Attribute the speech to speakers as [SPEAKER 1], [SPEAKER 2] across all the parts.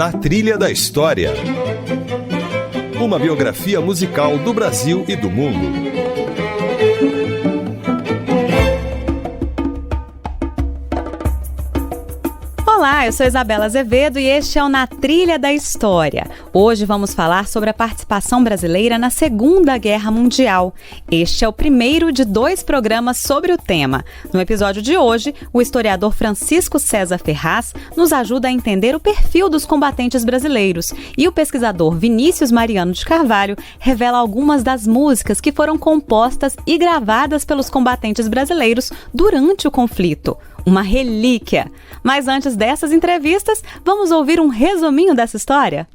[SPEAKER 1] Na Trilha da História. Uma biografia musical do Brasil e do mundo.
[SPEAKER 2] Olá, eu sou Isabela Azevedo e este é o Na Trilha da História. Hoje vamos falar sobre a participação brasileira na Segunda Guerra Mundial. Este é o primeiro de 2 programas sobre o tema. No episódio de hoje, o historiador Francisco César Ferraz nos ajuda a entender o perfil dos combatentes brasileiros e o pesquisador Vinícius Mariano de Carvalho revela algumas das músicas que foram compostas e gravadas pelos combatentes brasileiros durante o conflito. Uma relíquia. Mas antes dessas entrevistas, vamos ouvir um resuminho dessa história?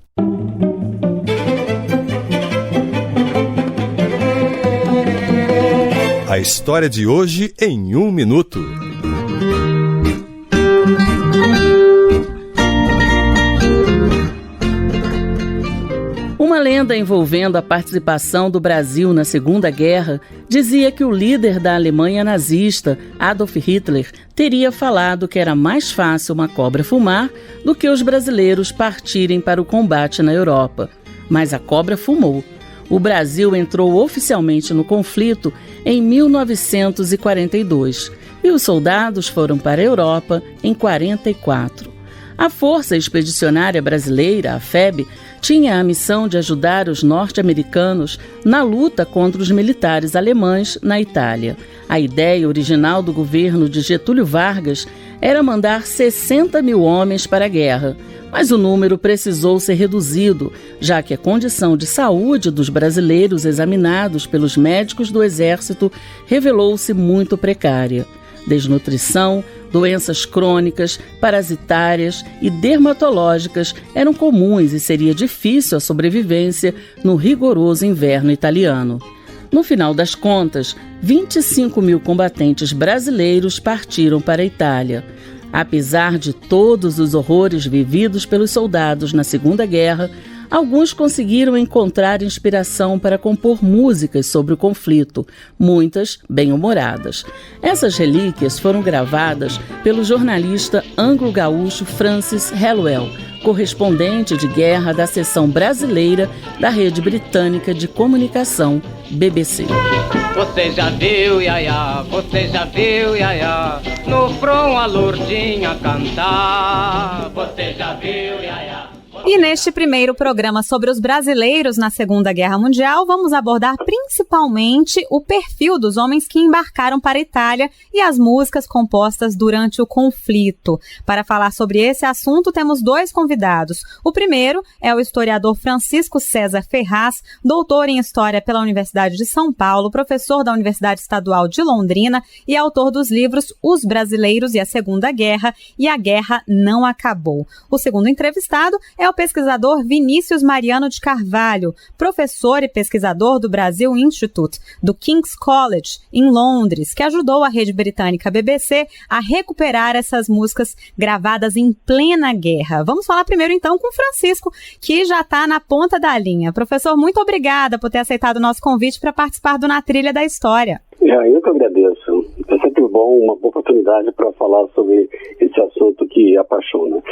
[SPEAKER 1] A história de hoje em 1 minuto.
[SPEAKER 3] Uma lenda envolvendo a participação do Brasil na Segunda Guerra dizia que o líder da Alemanha nazista, Adolf Hitler, teria falado que era mais fácil uma cobra fumar do que os brasileiros partirem para o combate na Europa. Mas a cobra fumou. O Brasil entrou oficialmente no conflito em 1942 e os soldados foram para a Europa em 1944. A Força Expedicionária Brasileira, a FEB, tinha a missão de ajudar os norte-americanos na luta contra os militares alemães na Itália. A ideia original do governo de Getúlio Vargas era mandar 60 mil homens para a guerra, mas o número precisou ser reduzido, já que a condição de saúde dos brasileiros examinados pelos médicos do Exército revelou-se muito precária. Desnutrição, doenças crônicas, parasitárias e dermatológicas eram comuns e seria difícil a sobrevivência no rigoroso inverno italiano. No final das contas, 25 mil combatentes brasileiros partiram para a Itália. Apesar de todos os horrores vividos pelos soldados na Segunda Guerra, alguns conseguiram encontrar inspiração para compor músicas sobre o conflito, muitas bem-humoradas. Essas relíquias foram gravadas pelo jornalista anglo-gaúcho Francis Hallowell, correspondente de guerra da seção brasileira da Rede Britânica de Comunicação, BBC.
[SPEAKER 4] Você já viu, Iaiá, você já viu, Iaiá, no front a lourdinha cantar. Você já viu, Iaiá.
[SPEAKER 2] E neste primeiro programa sobre os brasileiros na Segunda Guerra Mundial, vamos abordar principalmente o perfil dos homens que embarcaram para a Itália e as músicas compostas durante o conflito. Para falar sobre esse assunto, temos 2 convidados. O primeiro é o historiador Francisco César Ferraz, doutor em História pela Universidade de São Paulo, professor da Universidade Estadual de Londrina e autor dos livros Os Brasileiros e a Segunda Guerra e A Guerra Não Acabou. O segundo entrevistado é o pesquisador Vinícius Mariano de Carvalho, professor e pesquisador do Brasil Institute, do King's College, em Londres, que ajudou a rede britânica BBC a recuperar essas músicas gravadas em plena guerra. Vamos falar primeiro, então, com o Francisco, que já está na ponta da linha. Professor, muito obrigada por ter aceitado o nosso convite para participar do Na Trilha da História.
[SPEAKER 5] Eu que agradeço. É sempre bom, uma boa oportunidade para falar sobre esse assunto que apaixona.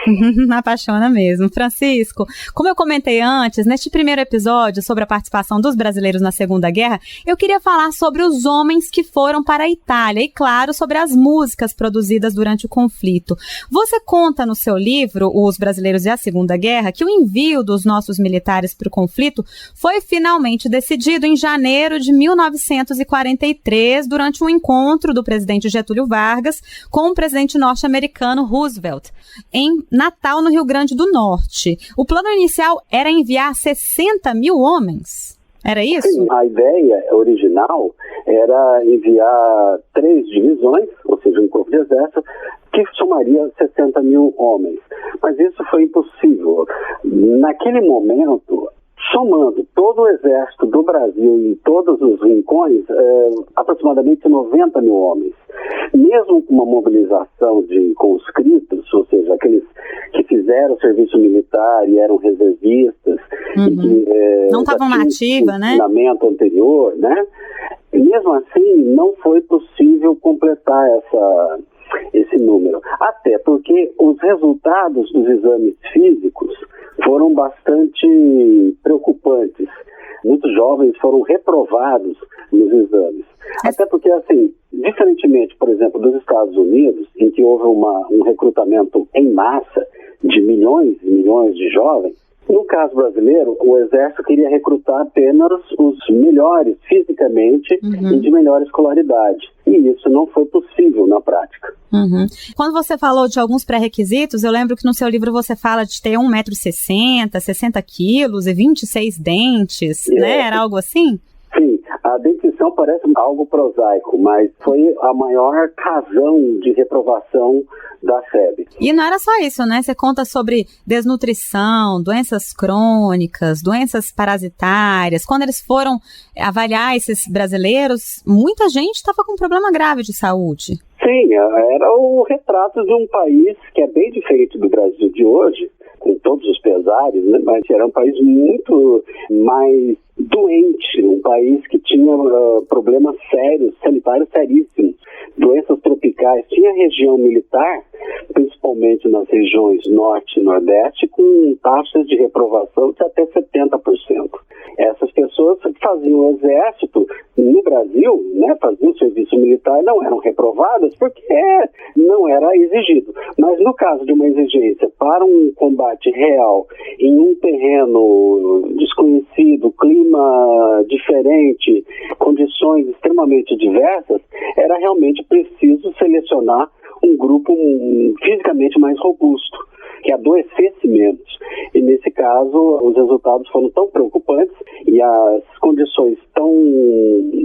[SPEAKER 2] Apaixona mesmo. Francisco, como eu comentei antes, neste primeiro episódio sobre a participação dos brasileiros na Segunda Guerra, eu queria falar sobre os homens que foram para a Itália e, claro, sobre as músicas produzidas durante o conflito. Você conta no seu livro, Os Brasileiros e a Segunda Guerra, que o envio dos nossos militares para o conflito foi finalmente decidido em janeiro de 1943, durante um encontro do presidente Getúlio Vargas com o presidente norte-americano Roosevelt, em Natal, no Rio Grande do Norte. O plano inicial era enviar 60 mil homens. Era isso?
[SPEAKER 5] Sim, a ideia original era enviar 3 divisões, ou seja, um corpo de exército, que somaria 60 mil homens. Mas isso foi impossível. Naquele momento, somando todo o exército do Brasil em todos os rincões, aproximadamente 90 mil homens. Mesmo com uma mobilização de conscritos, ou seja, aqueles que fizeram serviço militar e eram reservistas, e que
[SPEAKER 2] não estavam na ativa, né?
[SPEAKER 5] Treinamento anterior, né? E mesmo assim, não foi possível completar esse número. Até porque os resultados dos exames físicos foram bastante preocupantes. Muitos jovens foram reprovados nos exames. Até porque, assim, diferentemente, por exemplo, dos Estados Unidos, em que houve um recrutamento em massa de milhões e milhões de jovens, no caso brasileiro, o Exército queria recrutar apenas os melhores fisicamente e de melhor escolaridade. E isso não foi possível na prática.
[SPEAKER 2] Quando você falou de alguns pré-requisitos, eu lembro que no seu livro você fala de ter 1,60 m, 60 quilos e 26 dentes, né? Era algo assim?
[SPEAKER 5] Sim, a dentição parece algo prosaico, mas foi a maior razão de reprovação da FEB.
[SPEAKER 2] E não era só isso, né? Você conta sobre desnutrição, doenças crônicas, doenças parasitárias. Quando eles foram avaliar esses brasileiros, muita gente estava com um problema grave de saúde.
[SPEAKER 5] Sim, era o retrato de um país que é bem diferente do Brasil de hoje, com todos os pesares, né? Mas era um país muito mais doente, um país que tinha problemas sérios, sanitários seríssimos, doenças tropicais. Tinha região militar, principalmente nas regiões norte e nordeste, com taxas de reprovação de até 70%. Essas pessoas faziam o exército no Brasil, né, faziam o serviço militar, não eram reprovadas porque não era exigido. Mas no caso de uma exigência para um combate real em um terreno desconhecido, clima diferente, condições extremamente diversas, era realmente preciso selecionar um grupo fisicamente mais robusto, que adoecesse menos. E nesse caso, os resultados foram tão preocupantes e as condições tão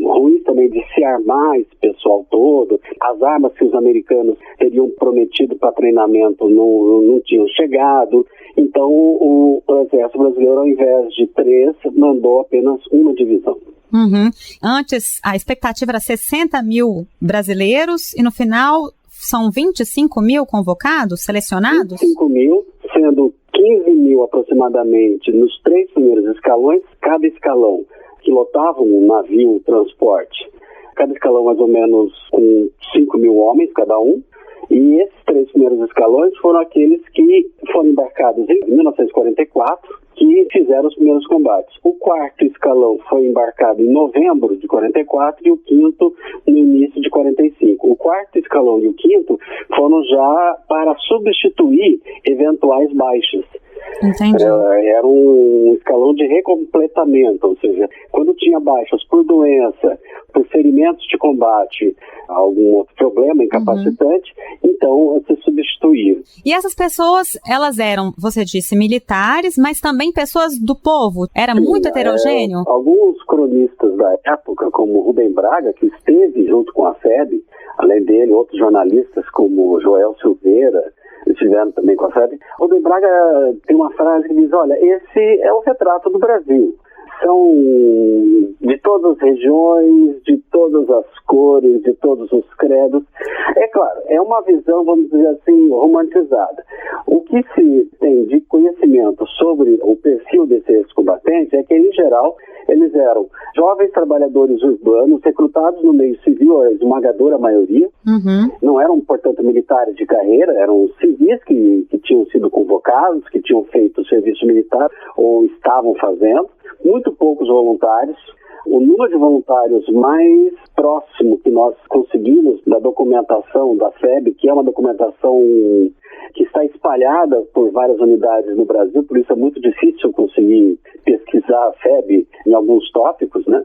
[SPEAKER 5] ruins também de se armar esse pessoal todo, as armas que os americanos teriam prometido para treinamento não tinham chegado. Então, o Exército Brasileiro, ao invés de 3, mandou apenas uma divisão.
[SPEAKER 2] Antes, a expectativa era 60 mil brasileiros e no final são 25 mil convocados, selecionados?
[SPEAKER 5] 25 mil, sendo 15 mil aproximadamente nos 3 primeiros escalões, cada escalão que lotava um navio transporte. Cada escalão mais ou menos com 5 mil homens cada um. E esses 3 primeiros escalões foram aqueles que foram embarcados em 1944, que fizeram os primeiros combates. O 4º escalão foi embarcado em novembro de 44 e o 5º no início de 45. O 4º escalão e o 5º foram já para substituir eventuais baixas.
[SPEAKER 2] Entendi.
[SPEAKER 5] Era um escalão de recompletamento, ou seja, quando tinha baixas por doença, por ferimentos de combate, algum outro problema incapacitante, então se substituía.
[SPEAKER 2] E essas pessoas, elas eram, você disse, militares, mas também pessoas do povo? Era muito heterogêneo?
[SPEAKER 5] Alguns cronistas da época, como Rubem Braga, que esteve junto com a FEB, além dele, outros jornalistas como Joel Silveira, estiveram também com a FEB. Rubem Braga tem uma frase que diz, olha, esse é o retrato do Brasil. São de todas as regiões, de todas as cores, de todos os credos. É claro, é uma visão, vamos dizer assim, romantizada. O que se tem de conhecimento sobre o perfil desses combatentes é que, em geral, eles eram jovens trabalhadores urbanos, recrutados no meio civil, a esmagadora maioria. Não eram, portanto, militares de carreira, eram civis que tinham sido convocados, que tinham feito o serviço militar ou estavam fazendo. Muito poucos voluntários. O número de voluntários mais próximo que nós conseguimos da documentação da FEB, que é uma documentação que está espalhada por várias unidades no Brasil, por isso é muito difícil conseguir pesquisar a FEB em alguns tópicos, né?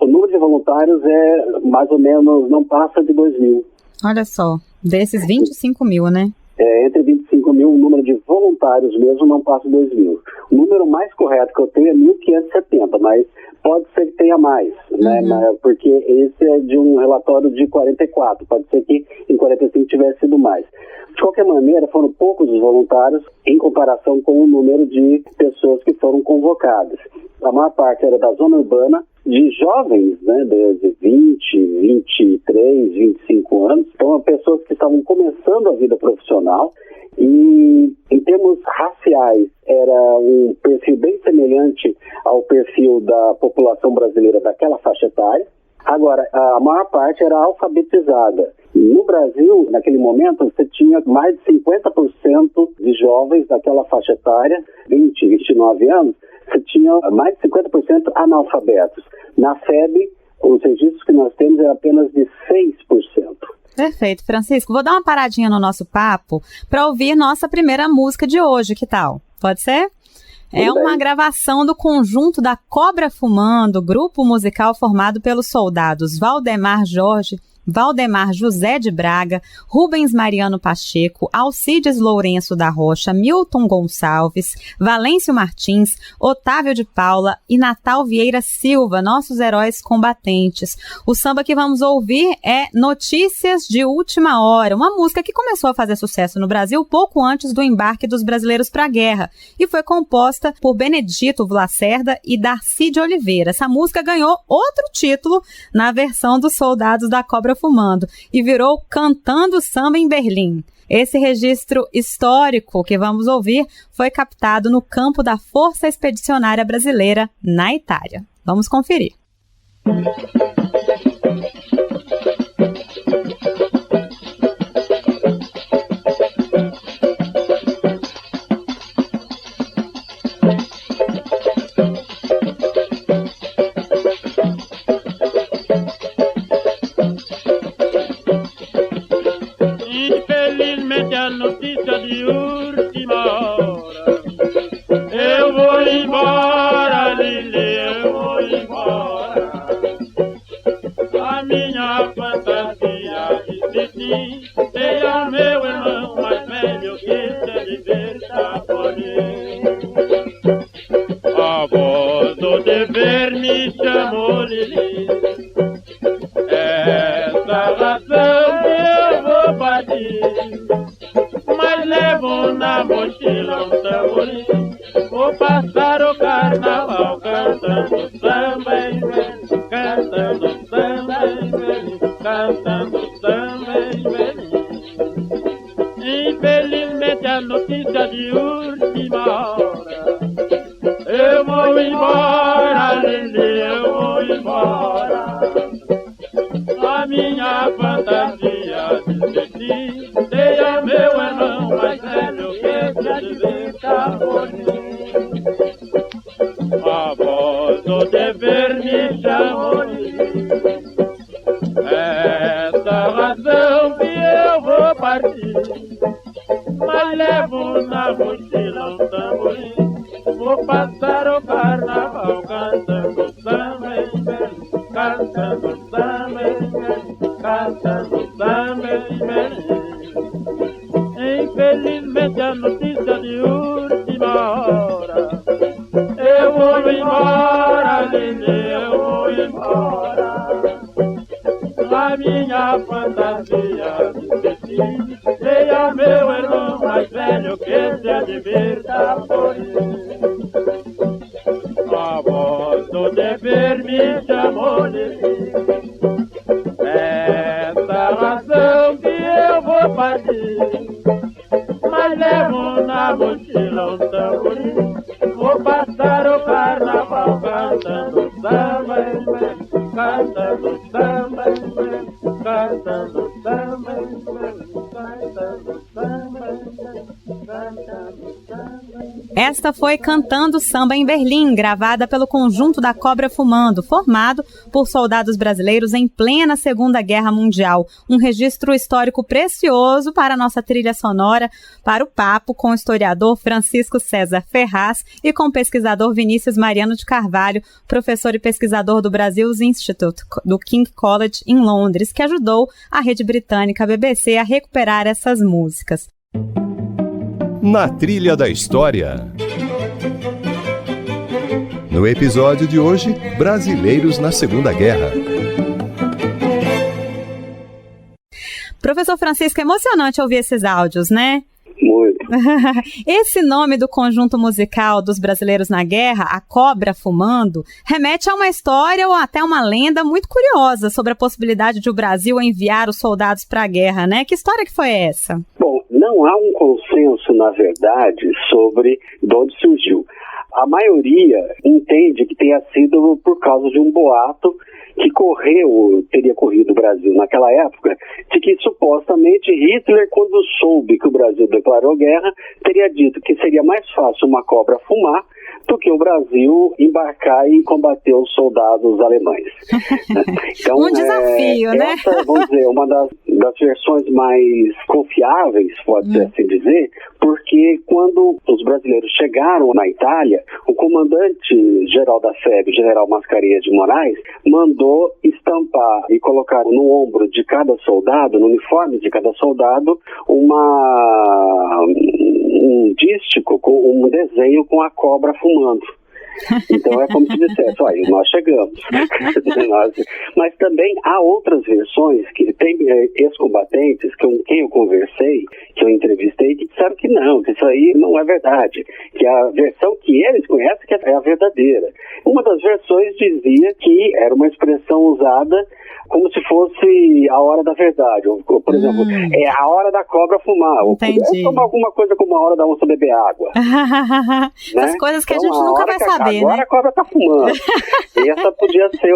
[SPEAKER 5] O número de voluntários é mais ou menos, não passa de 2 mil.
[SPEAKER 2] Olha só, desses 25 mil, né?
[SPEAKER 5] Entre 25 mil, o número de voluntários mesmo não passa de 2 mil. O número mais correto que eu tenho é 1.570, mas pode ser que tenha mais, né? Porque esse é de um relatório de 44, pode ser que em 45 tivesse sido mais. De qualquer maneira, foram poucos os voluntários em comparação com o número de pessoas que foram convocadas. A maior parte era da zona urbana, de jovens, né, de 20, 23, 25 anos. Então, pessoas que estavam começando a vida profissional e, em termos raciais, era um perfil bem semelhante ao perfil da população brasileira daquela faixa etária. Agora, a maior parte era alfabetizada. No Brasil, naquele momento, você tinha mais de 50% de jovens daquela faixa etária, 20, 29 anos, você tinha mais de 50% analfabetos. Na FEB, os registros que nós temos é apenas de 6%.
[SPEAKER 2] Perfeito, Francisco. Vou dar uma paradinha no nosso papo para ouvir nossa primeira música de hoje, que tal? Pode ser? É uma gravação do conjunto da Cobra Fumando, grupo musical formado pelos soldados Valdemar José de Braga, Rubens Mariano Pacheco, Alcides Lourenço da Rocha, Milton Gonçalves, Valêncio Martins, Otávio de Paula e Natal Vieira Silva, nossos heróis combatentes. O samba que vamos ouvir é Notícias de Última Hora, uma música que começou a fazer sucesso no Brasil pouco antes do embarque dos brasileiros para a guerra e foi composta por Benedito Lacerda e Darcy de Oliveira. Essa música ganhou outro título na versão dos soldados da Cobra Fumando e virou Cantando Samba em Berlim. Esse registro histórico que vamos ouvir foi captado no campo da Força Expedicionária Brasileira na Itália. Vamos conferir.
[SPEAKER 6] Infelizmente a notícia de última hora. Eu vou embora, Lili, eu vou embora. A minha fantasia de Titi seja meu irmão mais velho que se liberta por mim. A voz do dever me chamou, Lili. Essa razão que eu vou partir, mas levo na mochila um tamborim. Vou passar o carnaval cantando samba em Belém, cantando samba em Belém, cantando samba em Belém. Infelizmente a notícia de última hora. Eu vou embora, Lili, eu vou embora. A minha fantasia de ti seja meu irmão mais velho que se diverta por mim. A voz do dever me chamou. Essa razão que eu vou partir, mas levo na mochila um tamborim. Vou passar o carnaval cantando samba em Belém, cantando samba em Belém, cantando samba em Belém. Infelizmente a notícia de última hora. Eu vou embora, Lili, eu vou embora. A minha fantasia de ti seja meu irmão mais velho que se divirta por mim. A voz do dever me chamou, Lili. Essa razão que eu vou partir, mas levo na mochila um tamborim. Vou passar o carnaval cantando samba em Belém, cantando samba em Belém, cantando samba em Belém, cantando samba em Belém, cantando samba em Belém.
[SPEAKER 2] Esta foi Cantando Samba em Berlim, gravada pelo conjunto da Cobra Fumando, formado por soldados brasileiros em plena Segunda Guerra Mundial. Um registro histórico precioso para a nossa trilha sonora, para o papo com o historiador Francisco César Ferraz e com o pesquisador Vinícius Mariano de Carvalho, professor e pesquisador do Brasil's Institute, do King College em Londres, que ajudou a rede britânica BBC a recuperar essas músicas.
[SPEAKER 1] Na Trilha da História. No episódio de hoje, Brasileiros na Segunda Guerra.
[SPEAKER 2] Professor Francisco, é emocionante ouvir esses áudios, né?
[SPEAKER 5] Muito.
[SPEAKER 2] Esse nome do conjunto musical dos brasileiros na guerra, A Cobra Fumando, remete a uma história ou até uma lenda muito curiosa sobre a possibilidade de o Brasil enviar os soldados para a guerra, né? Que história que foi essa?
[SPEAKER 5] Bom, não há um consenso, na verdade, sobre de onde surgiu. A maioria entende que tenha sido por causa de um boato que teria corrido o Brasil naquela época, de que supostamente Hitler, quando soube que o Brasil declarou guerra, teria dito que seria mais fácil uma cobra fumar do que o Brasil embarcar e combater os soldados alemães. Então,
[SPEAKER 2] um desafio, né?
[SPEAKER 5] Essa, vamos dizer, uma das versões mais confiáveis, pode-se assim dizer, porque quando os brasileiros chegaram na Itália, o comandante-geral da FEB, general Mascarenhas de Moraes, mandou estampar e colocar no ombro de cada soldado, no uniforme de cada soldado, um dístico com um desenho com a cobra fumando. Então é como se dissesse, olha, nós chegamos. Mas também há outras versões, que tem ex-combatentes com quem eu conversei, que eu entrevistei, que disseram que não, que isso aí não é verdade, que a versão que eles conhecem que é a verdadeira. Uma das versões dizia que era uma expressão usada como se fosse a hora da verdade. Por exemplo, é a hora da cobra fumar.
[SPEAKER 2] Entendi.
[SPEAKER 5] Ou tomar alguma coisa como a hora da onça beber água.
[SPEAKER 2] Essas
[SPEAKER 5] né?
[SPEAKER 2] coisas que
[SPEAKER 5] então,
[SPEAKER 2] a gente nunca vai saber,
[SPEAKER 5] agora
[SPEAKER 2] né?
[SPEAKER 5] a cobra está fumando.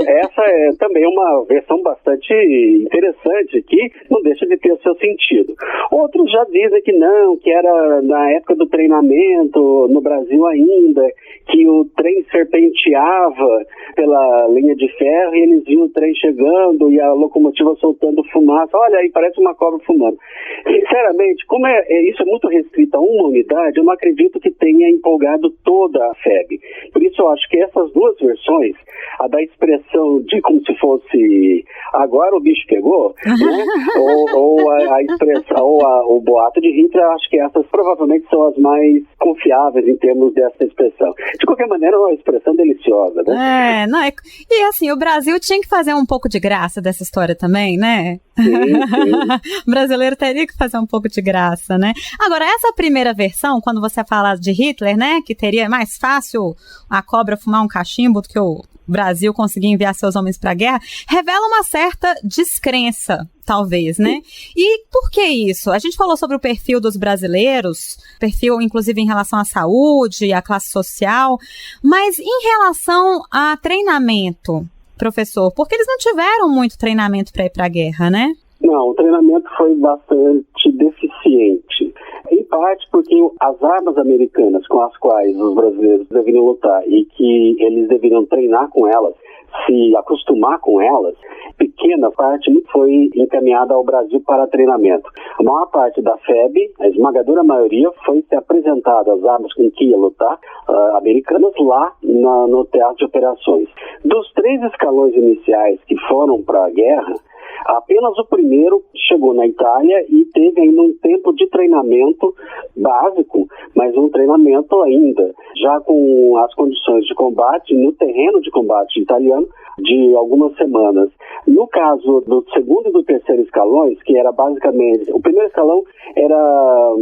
[SPEAKER 5] Essa é também uma versão bastante interessante, que não deixa de ter o seu sentido. Outros já dizem que não, que era na época do treinamento, no Brasil ainda, que o trem serpenteava pela linha de ferro e eles viam o trem chegando e a locomotiva soltando fumaça. Olha aí, parece uma cobra fumando. Sinceramente, como isso é muito restrito a uma unidade, eu não acredito que tenha empolgado toda a FEB. Por isso eu acho que essas duas versões, a da expressão de como se fosse agora o bicho pegou, né? ou a expressão, ou o boato de Hitler, eu acho que essas provavelmente são as mais confiáveis em termos dessa expressão. De qualquer maneira, é uma expressão deliciosa, né?
[SPEAKER 2] E assim, o Brasil tinha que fazer um pouco de graça dessa história também, né?
[SPEAKER 5] Sim.
[SPEAKER 2] O brasileiro teria que fazer um pouco de graça, né? Agora, essa primeira versão, quando você fala de Hitler, né, que teria mais fácil a cobra fumar um cachimbo do que o Brasil conseguir enviar seus homens para a guerra, revela uma certa descrença, talvez, né? E por que isso? A gente falou sobre o perfil dos brasileiros, perfil inclusive em relação à saúde, à classe social, mas em relação a treinamento, professor, porque eles não tiveram muito treinamento para ir para a guerra, né?
[SPEAKER 5] Não, o treinamento foi bastante deficiente. Em parte porque as armas americanas com as quais os brasileiros deveriam lutar e que eles deveriam treinar com elas, se acostumar com elas, pequena parte foi encaminhada ao Brasil para treinamento. A maior parte da FEB, a esmagadora maioria, foi se apresentada as armas com que ia lutar, americanas, lá no teatro de operações. Dos 3 escalões iniciais que foram para a guerra, apenas o primeiro chegou na Itália e teve ainda um tempo de treinamento básico, mas um treinamento ainda, já com as condições de combate, no terreno de combate italiano, de algumas semanas. No caso do segundo e do terceiro escalões, que era basicamente... O primeiro escalão era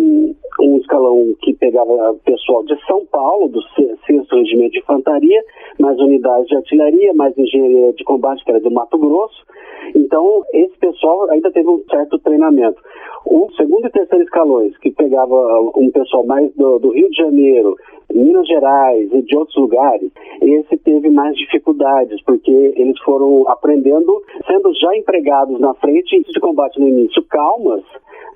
[SPEAKER 5] um escalão que pegava pessoal de São Paulo, do 6º Regimento de Infantaria, mais unidades de artilharia, mais engenharia de combate, que era do Mato Grosso. Então, esse pessoal ainda teve um certo treinamento. O segundo e terceiro escalões, que pegava um pessoal mais do Rio de Janeiro, Minas Gerais e de outros lugares, esse teve mais dificuldades, porque eles foram aprendendo, sendo já empregados na frente de combate no início, calmas,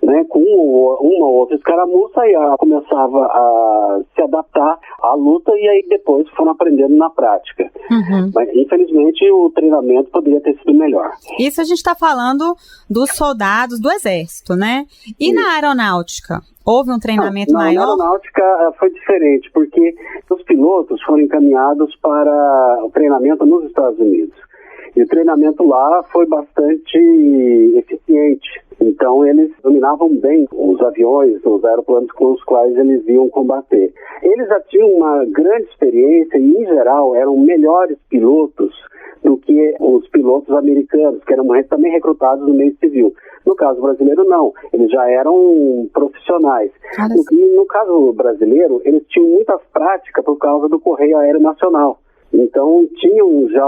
[SPEAKER 5] né, com uma ou outra escaramuça, e começava a se adaptar à luta, e aí depois foram aprendendo na prática. Mas, infelizmente, o treinamento poderia ter sido melhor.
[SPEAKER 2] Isso a gente está falando dos soldados do Exército, né? E na aeronáutica? Houve um treinamento maior?
[SPEAKER 5] Na aeronáutica foi diferente, porque os pilotos foram encaminhados para o treinamento nos Estados Unidos. E o treinamento lá foi bastante eficiente. Então, eles dominavam bem os aviões, os aeroplanos com os quais eles iam combater. Eles já tinham uma grande experiência e, em geral, eram melhores pilotos do que os pilotos americanos, que eram também recrutados no meio civil. No caso brasileiro, não. Eles já eram profissionais. E no caso brasileiro, eles tinham muita prática por causa do Correio Aéreo Nacional. Então, tinham já,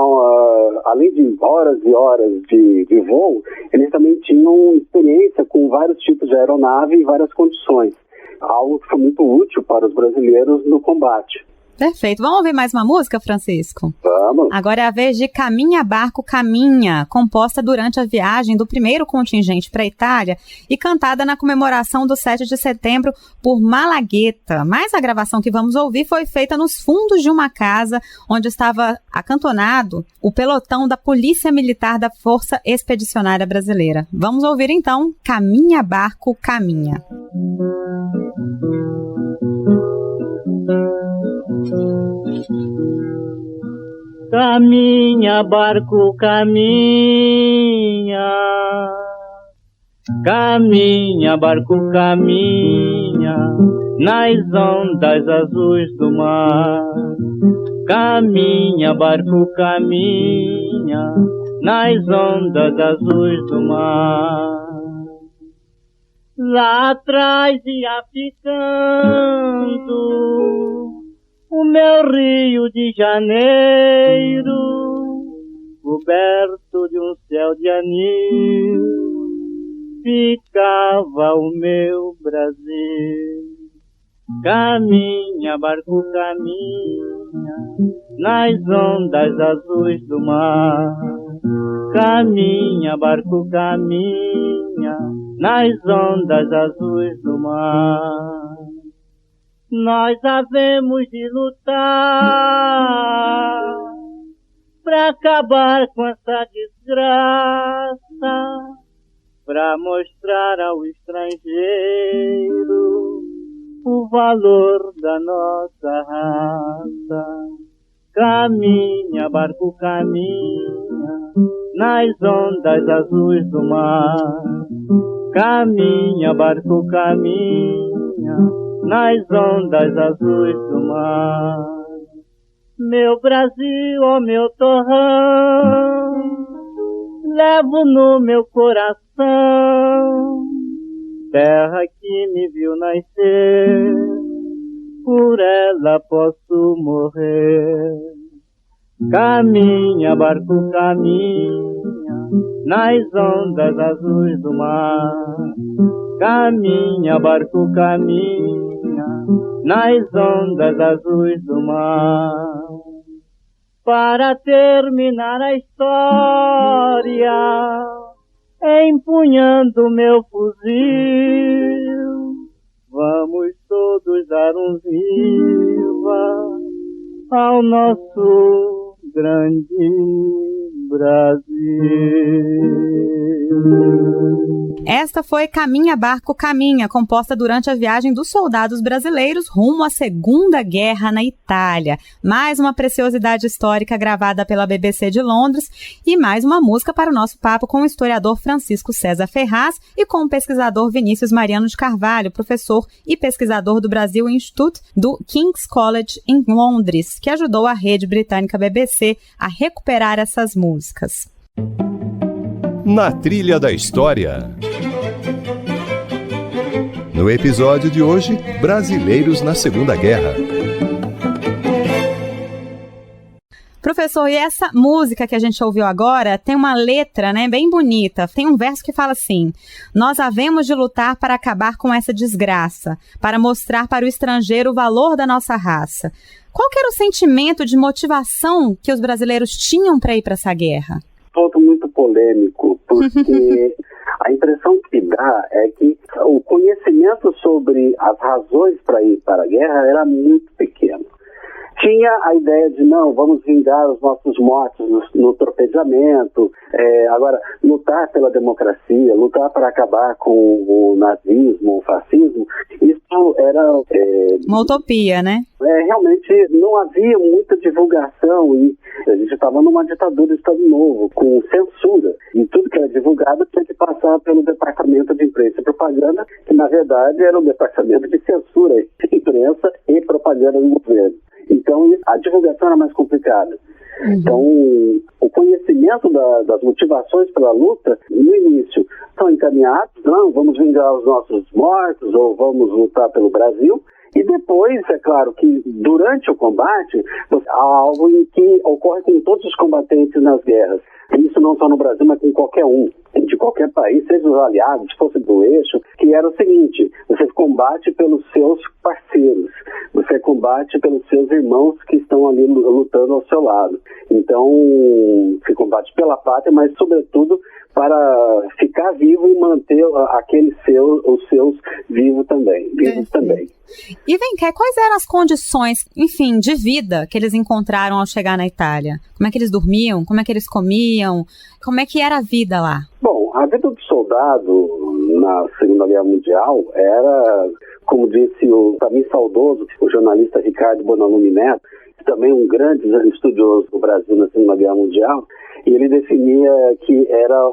[SPEAKER 5] além de horas e horas de voo, eles também tinham experiência com vários tipos de aeronave e várias condições. Algo que foi muito útil para os brasileiros no combate.
[SPEAKER 2] Perfeito. Vamos ouvir mais uma música, Francisco?
[SPEAKER 5] Vamos.
[SPEAKER 2] Agora é a vez de Caminha, Barco, Caminha, composta durante a viagem do primeiro contingente para a Itália e cantada na comemoração do 7 de setembro por Malagueta. Mas a gravação que vamos ouvir foi feita nos fundos de uma casa onde estava acantonado o pelotão da Polícia Militar da Força Expedicionária Brasileira. Vamos ouvir então Caminha, Barco, Caminha.
[SPEAKER 6] Caminha, barco, caminha. Caminha, barco, caminha nas ondas azuis do mar. Caminha, barco, caminha nas ondas azuis do mar. Lá atrás ia ficando o meu Rio de Janeiro, coberto de um céu de anil, ficava o meu Brasil. Caminha, barco, caminha nas ondas azuis do mar. Caminha, barco, caminha nas ondas azuis do mar. Nós havemos de lutar pra acabar com essa desgraça, pra mostrar ao estrangeiro o valor da nossa raça. Caminha, barco, caminha nas ondas azuis do mar. Caminha, barco, caminha nas ondas azuis do mar. Meu Brasil, ó meu torrão, levo no meu coração, terra que me viu nascer, por ela posso morrer. Caminha, barco, caminha nas ondas azuis do mar. Caminha, barco, caminha nas ondas azuis do mar. Para terminar a história, empunhando meu fuzil, vamos todos dar um viva ao nosso grande Brasil.
[SPEAKER 2] Esta foi Caminha, Barco, Caminha, composta durante a viagem dos soldados brasileiros rumo à Segunda Guerra na Itália. Mais uma preciosidade histórica gravada pela BBC de Londres e mais uma música para o nosso papo com o historiador Francisco César Ferraz e com o pesquisador Vinícius Mariano de Carvalho, professor e pesquisador do Brasil Institute do King's College em Londres, que ajudou a rede britânica BBC a recuperar essas músicas.
[SPEAKER 1] Na Trilha da História. No episódio de hoje, Brasileiros na Segunda Guerra.
[SPEAKER 2] Professor, e essa música que a gente ouviu agora tem uma letra, né, bem bonita. Tem um verso que fala assim: nós havemos de lutar para acabar com essa desgraça, para mostrar para o estrangeiro o valor da nossa raça. Qual que era o sentimento de motivação que os brasileiros tinham para ir para essa guerra?
[SPEAKER 5] Ponto muito polêmico, porque a impressão que dá é que o conhecimento sobre as razões para ir para a guerra era muito pequeno. Tinha a ideia de, não, vamos vingar os nossos mortos no torpedeamento, agora, lutar pela democracia, lutar para acabar com o nazismo, o fascismo, isso era...
[SPEAKER 2] uma utopia, né?
[SPEAKER 5] Realmente não havia muita divulgação e a gente estava numa ditadura do Estado Novo, com censura, e tudo que era divulgado tinha que passar pelo Departamento de Imprensa e Propaganda, que na verdade era o Departamento de Censura, Imprensa e Propaganda do governo. Então, a divulgação era mais complicada. Então, o conhecimento das motivações pela luta, no início, são encaminhados, não, vamos vingar os nossos mortos, ou vamos lutar pelo Brasil. E depois, é claro que durante o combate, há algo em que ocorre com todos os combatentes nas guerras. Isso não só no Brasil, mas com qualquer um, de qualquer país, seja os aliados, fosse do eixo, que era o seguinte: você combate pelos seus parceiros, você combate combate pelos seus irmãos que estão ali lutando ao seu lado. Então, se combate pela pátria, mas sobretudo para ficar vivo e manter os seus vivos também.
[SPEAKER 2] E vem cá, quais eram as condições, enfim, de vida que eles encontraram ao chegar na Itália? Como é que eles dormiam? Como é que eles comiam? Como é que era a vida lá?
[SPEAKER 5] Bom, a vida do soldado na Segunda Guerra Mundial era, como disse o também saudoso, o jornalista Ricardo Bonalume Neto, também um grande estudioso do Brasil na Segunda Guerra Mundial, e ele definia que era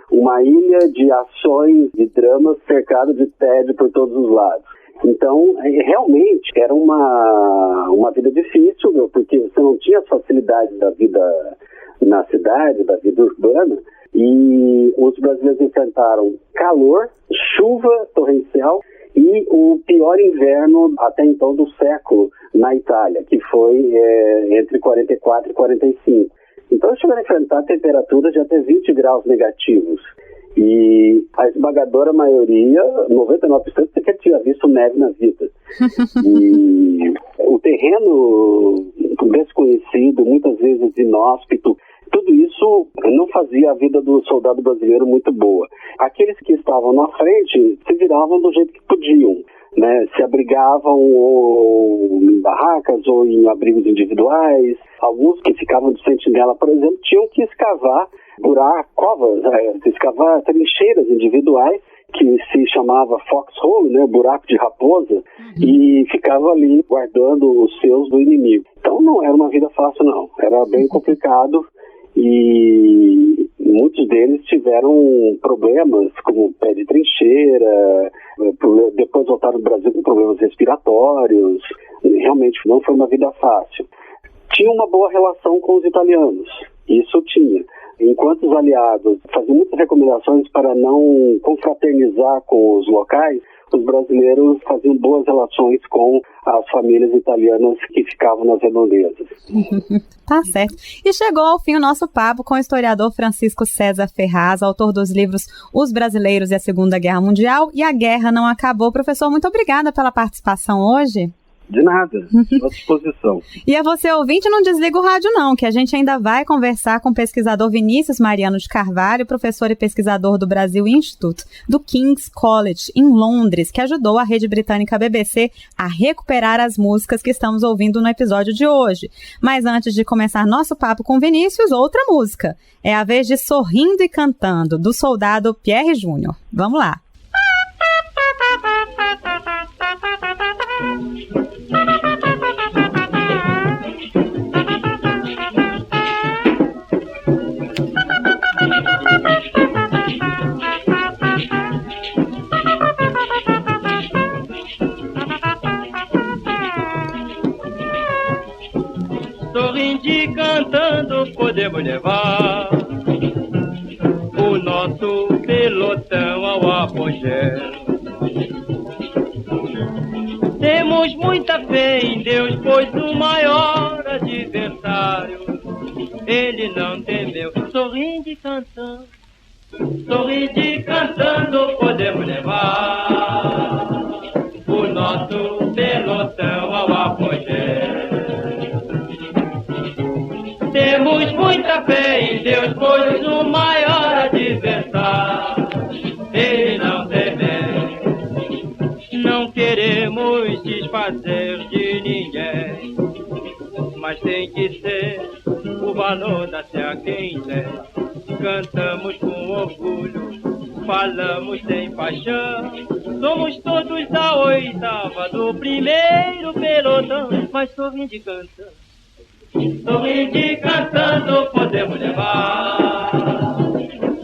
[SPEAKER 5] uma ilha de ações, de dramas, cercado de tédio por todos os lados. Então, realmente, era uma vida difícil, porque você não tinha as facilidades da vida na cidade, da vida urbana, e os brasileiros enfrentaram calor, chuva torrencial e o pior inverno até então do século na Itália, que foi entre 44 e 45. Então chegaram a enfrentar temperaturas de até 20 graus negativos. E a esmagadora maioria, 99%, sequer tinha visto neve na vida. E o terreno desconhecido, muitas vezes inóspito, tudo isso não fazia a vida do soldado brasileiro muito boa. Aqueles que estavam na frente se viravam do jeito que podiam, né? Se abrigavam ou em barracas ou em abrigos individuais. Alguns que ficavam de sentinela, por exemplo, tinham que escavar covas, escavar trincheiras individuais, que se chamava foxhole, né, buraco de raposa, e ficava ali guardando os seus do inimigo. Então não era uma vida fácil, não. Era bem complicado. E muitos deles tiveram problemas como pé de trincheira, depois voltaram ao Brasil com problemas respiratórios. Realmente não foi uma vida fácil. Tinha uma boa relação com os italianos, isso tinha. Enquanto os aliados faziam muitas recomendações para não confraternizar com os locais, os brasileiros faziam boas relações com as famílias italianas que ficavam nas redondezas.
[SPEAKER 2] Tá certo. E chegou ao fim o nosso papo com o historiador Francisco César Ferraz, autor dos livros Os Brasileiros e a Segunda Guerra Mundial e A Guerra Não Acabou. Professor, muito obrigada pela participação hoje.
[SPEAKER 5] De nada, à disposição.
[SPEAKER 2] E a você, ouvinte, não desliga o rádio não, que a gente ainda vai conversar com o pesquisador Vinícius Mariano de Carvalho, professor e pesquisador do Brasil Institute, do King's College, em Londres, que ajudou a rede britânica BBC a recuperar as músicas que estamos ouvindo no episódio de hoje. Mas antes de começar nosso papo com Vinícius, outra música. É a vez de Sorrindo e Cantando, do soldado Pierre Júnior. Vamos lá.
[SPEAKER 6] Sorrindo e cantando podemos levar o nosso pelotão ao apogeu. Temos muita fé em Deus, pois o maior adversário ele não temeu. Sorrindo e cantando podemos levar o nosso pelotão ao apogeu. Temos muita fé em Deus, pois o maior adversário ele não temeu. Não queremos desfazer de ninguém, mas tem que ser o valor da terra quem der. Cantamos com orgulho, falamos sem paixão. Somos todos da oitava do primeiro pelotão, mas sorrindo e cantando. Sorrindo e cantando podemos levar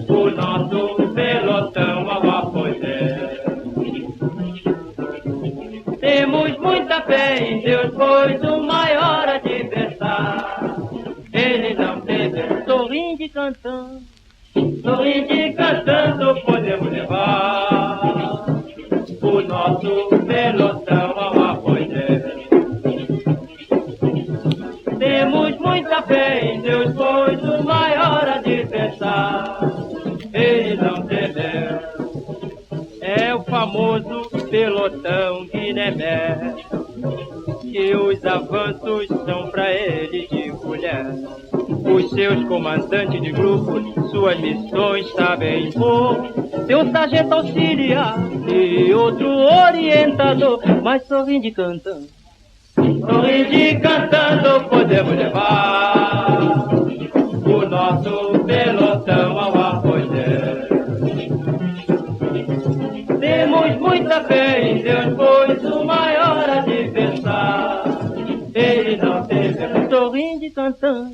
[SPEAKER 6] o nosso pelotão ao apogeu. Temos muita fé em Deus, pois o maior adversário ele não teve. Sorrindo e cantando podemos levar o nosso pelotão ao apogeu. Temos muita fé em Deus, pois o maior adversário ele não temeu. É o famoso pelotão Guiné-Mé. que os avanços são pra ele de colher. Os seus comandantes de grupos, suas missões sabem impor. Seu sargento auxiliar e outro orientador, mas sorrindo e cantando. Sorrindo e cantando podemos levar o nosso pelotão ao apogeu. Temos muita fé em Deus, pois o maior adversário ele não teve. Sorrindo e cantando,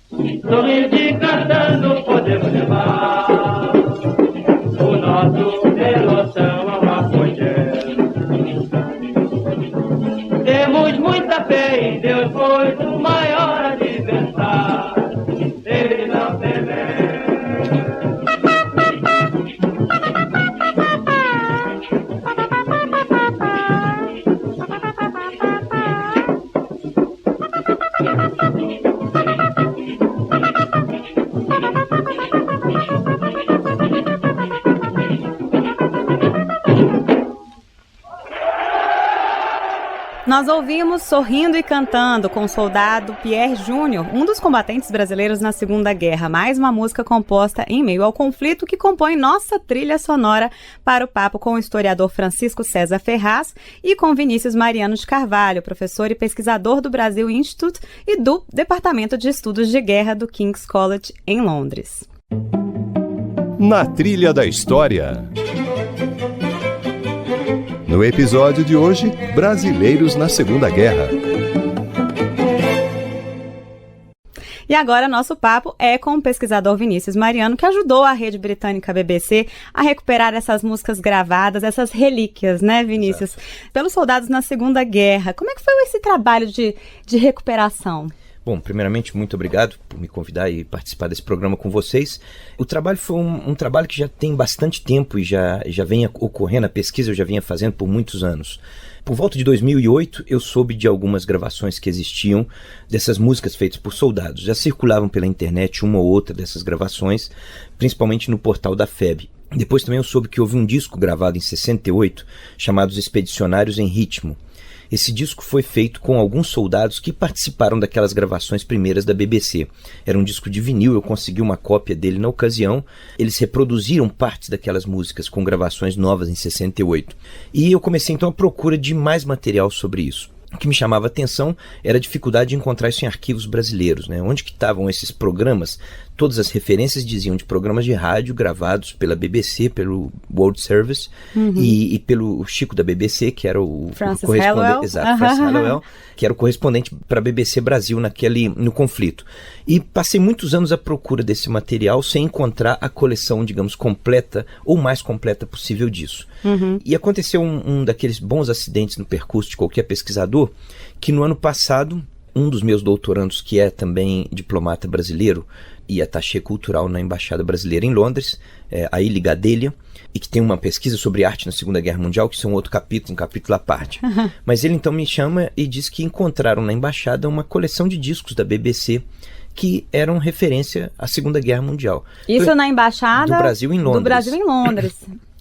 [SPEAKER 6] sorrindo e cantando podemos levar o nosso pelotão ao apogeu. Temos muita fé em Deus, pois o maior adversário ele não teme.
[SPEAKER 2] Nós ouvimos Sorrindo e Cantando com o soldado Pierre Júnior, um dos combatentes brasileiros na Segunda Guerra, mais uma música composta em meio ao conflito que compõe nossa trilha sonora para o papo com o historiador Francisco César Ferraz e com Vinícius Mariano de Carvalho, professor e pesquisador do Brasil Institute e do Departamento de Estudos de Guerra do King's College em Londres.
[SPEAKER 1] Na Trilha da História. No episódio de hoje, Brasileiros na Segunda Guerra.
[SPEAKER 2] E agora nosso papo é com o pesquisador Vinícius Mariano, que ajudou a rede britânica BBC a recuperar essas músicas gravadas, essas relíquias, né, Vinícius? Exato. Pelos soldados na Segunda Guerra. Como é que foi esse trabalho de recuperação?
[SPEAKER 7] Bom, primeiramente, muito obrigado por me convidar e participar desse programa com vocês. O trabalho foi um trabalho que já tem bastante tempo e já vem ocorrendo, a pesquisa eu já vinha fazendo por muitos anos. Por volta de 2008, eu soube de algumas gravações que existiam dessas músicas feitas por soldados. Já circulavam pela internet uma ou outra dessas gravações, principalmente no portal da FEB. Depois também eu soube que houve um disco gravado em 68, chamado Os Expedicionários em Ritmo. Esse disco foi feito com alguns soldados que participaram daquelas gravações primeiras da BBC. Era um disco de vinil, eu consegui uma cópia dele na ocasião. Eles reproduziram partes daquelas músicas com gravações novas em 68. E eu comecei então a procura de mais material sobre isso. O que me chamava a atenção era a dificuldade de encontrar isso em arquivos brasileiros, né? Onde que estavam esses programas? Todas as referências diziam de programas de rádio gravados pela BBC, pelo World Service, e pelo Chico da BBC, que era o correspondente. Exato, Francis Hallowell, que era o correspondente para a BBC Brasil no conflito. E passei muitos anos à procura desse material sem encontrar a coleção, digamos, completa ou mais completa possível disso. E aconteceu um daqueles bons acidentes no percurso de qualquer pesquisador, que no ano passado, um dos meus doutorandos, que é também diplomata brasileiro e attaché cultural na Embaixada Brasileira em Londres, a Ili Gadelha, e que tem uma pesquisa sobre arte na Segunda Guerra Mundial, que são outro capítulo, um capítulo à parte. Mas ele então me chama e diz que encontraram na Embaixada uma coleção de discos da BBC que eram referência à Segunda Guerra Mundial.
[SPEAKER 2] Isso então, na Embaixada
[SPEAKER 7] do Brasil em Londres.
[SPEAKER 2] Do Brasil em Londres.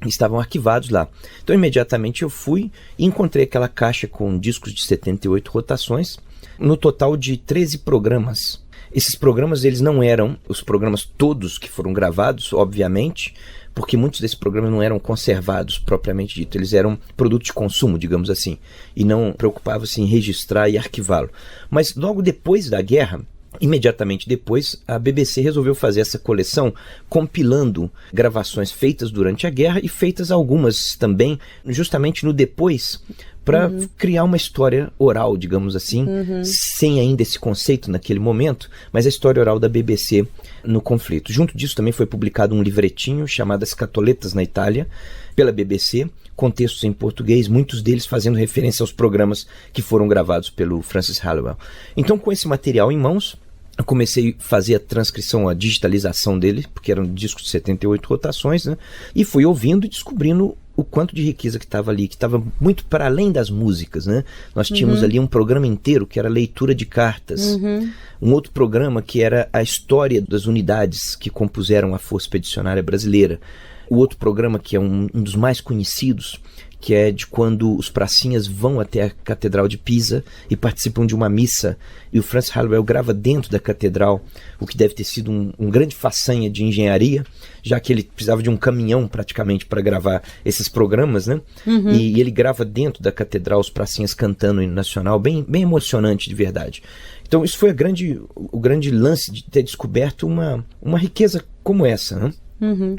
[SPEAKER 7] Estavam arquivados lá. Então, imediatamente eu fui e encontrei aquela caixa com discos de 78 rotações, no total de 13 programas. Esses programas, eles não eram os programas todos que foram gravados, obviamente, porque muitos desses programas não eram conservados, propriamente dito. Eles eram produto de consumo, digamos assim, e não preocupavam-se em registrar e arquivá-lo. Mas logo depois da guerra, imediatamente depois, a BBC resolveu fazer essa coleção compilando gravações feitas durante a guerra e feitas algumas também justamente no depois, para criar uma história oral, digamos assim, sem ainda esse conceito naquele momento, mas a história oral da BBC no conflito. Junto disso também foi publicado um livretinho chamado As Catoletas na Itália, pela BBC, com textos em português, muitos deles fazendo referência aos programas que foram gravados pelo Francis Hallowell. Então, com esse material em mãos, eu comecei a fazer a transcrição, a digitalização dele, porque eram discos de 78 rotações, né? E fui ouvindo e descobrindo o quanto de riqueza que estava ali, que estava muito para além das músicas, né? Nós tínhamos ali um programa inteiro que era leitura de cartas, um outro programa que era a história das unidades que compuseram a Força Expedicionária Brasileira, o outro programa que é um dos mais conhecidos, que é de quando os pracinhas vão até a Catedral de Pisa e participam de uma missa, e o Francis Hallowell grava dentro da catedral, o que deve ter sido um grande façanha de engenharia, já que ele precisava de um caminhão praticamente para gravar esses programas, né? E ele grava dentro da catedral os pracinhas cantando o hino nacional, bem emocionante de verdade. Então isso foi o grande lance de ter descoberto uma riqueza como essa, né?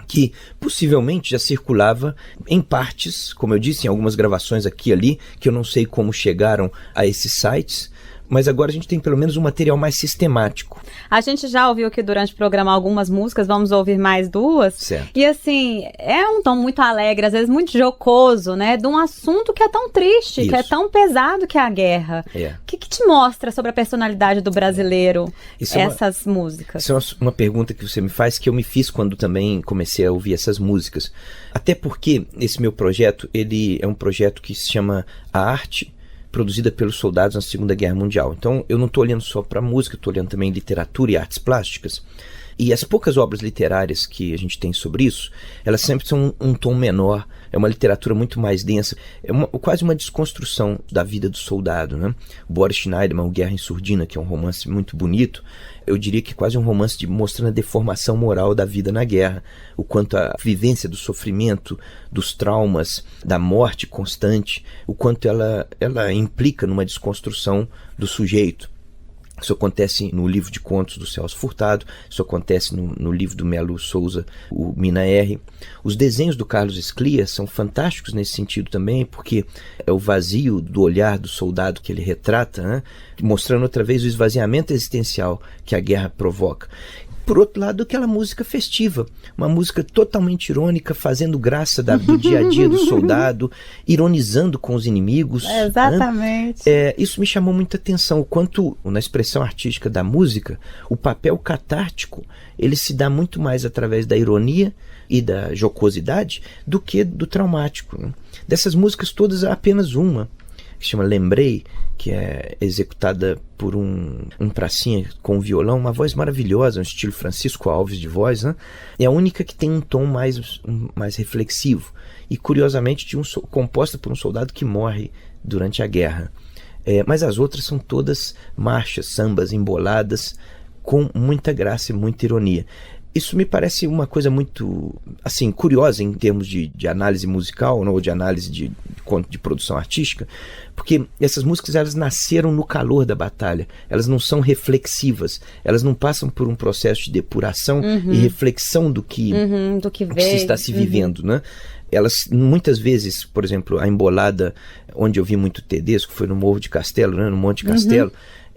[SPEAKER 7] Que possivelmente já circulava em partes, como eu disse, em algumas gravações aqui e ali, que eu não sei como chegaram a esses sites, mas agora a gente tem pelo menos um material mais sistemático.
[SPEAKER 2] A gente já ouviu aqui durante o programa algumas músicas, vamos ouvir mais duas.
[SPEAKER 7] Certo.
[SPEAKER 2] E assim, é um tom muito alegre, às vezes muito jocoso, né? De um assunto que é tão triste, que é tão pesado que é a guerra. O que te mostra sobre a personalidade do brasileiro, essas músicas?
[SPEAKER 7] Isso é uma pergunta que você me faz, que eu me fiz quando também comecei a ouvir essas músicas. Até porque esse meu projeto, ele é um projeto que se chama A Arte produzida pelos soldados na Segunda Guerra Mundial. Então eu não estou olhando só para música, estou olhando também literatura e artes plásticas. E as poucas obras literárias que a gente tem sobre isso, elas sempre são um tom menor, é uma literatura muito mais densa, é quase uma desconstrução da vida do soldado, né? O Boris Schneiderman, O Guerra em Surdina, que é um romance muito bonito, eu diria que é quase um romance mostrando a deformação moral da vida na guerra, o quanto a vivência do sofrimento, dos traumas, da morte constante, o quanto ela implica numa desconstrução do sujeito. Isso acontece no livro de contos do Celso Furtado, isso acontece no livro do Melo Souza, o Mina R. Os desenhos do Carlos Esclia são fantásticos nesse sentido também, porque é o vazio do olhar do soldado que ele retrata, né? Mostrando outra vez o esvaziamento existencial que a guerra provoca. Por outro lado, aquela música festiva, uma música totalmente irônica, fazendo graça do dia a dia do soldado, ironizando com os inimigos.
[SPEAKER 2] Exatamente.
[SPEAKER 7] Né? Isso me chamou muita atenção, o quanto, na expressão artística da música, o papel catártico, ele se dá muito mais através da ironia e da jocosidade do que do traumático. Né? Dessas músicas todas, há apenas uma, que se chama Lembrei, que é executada por um pracinha com violão, uma voz maravilhosa, um estilo Francisco Alves de voz, né? É a única que tem um tom mais reflexivo e, curiosamente, composta por um soldado que morre durante a guerra. Mas as outras são todas marchas, sambas emboladas, com muita graça e muita ironia. Isso me parece uma coisa muito, assim, curiosa em termos de análise musical, ou de análise de produção artística, porque essas músicas, elas nasceram no calor da batalha, elas não são reflexivas, elas não passam por um processo de depuração e reflexão do que se está se vivendo, né? Elas, muitas vezes, por exemplo, a embolada, onde eu vi muito Tedesco, foi no Morro de Castelo, né, no Monte Castelo,